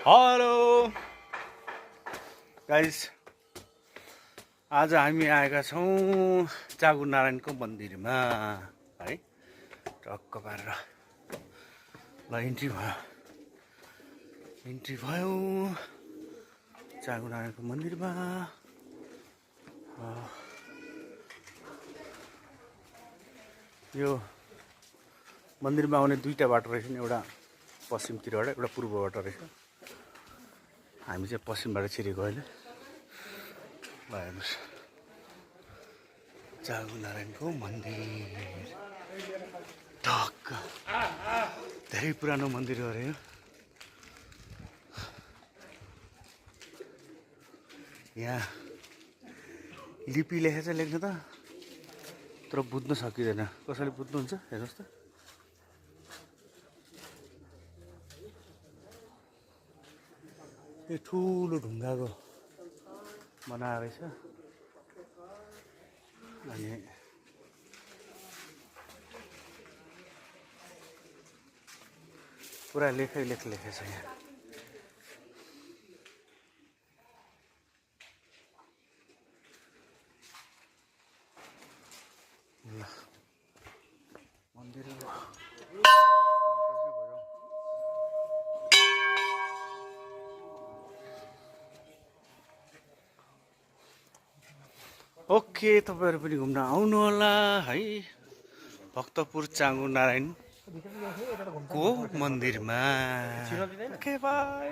Hello guys, आज हामी आएका छौँ चागु नारायणको मन्दिरमा है। टक्क पारेर ल इन्ट्री भयो चागु नारायणको मन्दिरमा। यो मन्दिरमा आउने दुईटा बाटो रहेछ नि, एउटा पश्चिमतिरबाट एउटा पूर्वबाट रहेछ। हामी चाहिँ पश्चिमबाट छिरेको अहिले। ल हेर्नुहोस्, चागु नारायणको मन्दिर टक्क धेरै पुरानो मन्दिर हो अरे यो। यहाँ लिपि लेखेछ, लेख्न त तर बुझ्न सकिँदैन। कसैले बुझ्नुहुन्छ? हेर्नुहोस् त, यो ठुलो ढुङ्गाको बनाएको रहेछ। अनि पुरा लेखेछ यहाँ। ल मन्दिर ओके, तपाईँहरू पनि घुम्न आउनु होला है भक्तपुर चागु नारायणको मन्दिरमा। Okay by.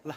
ल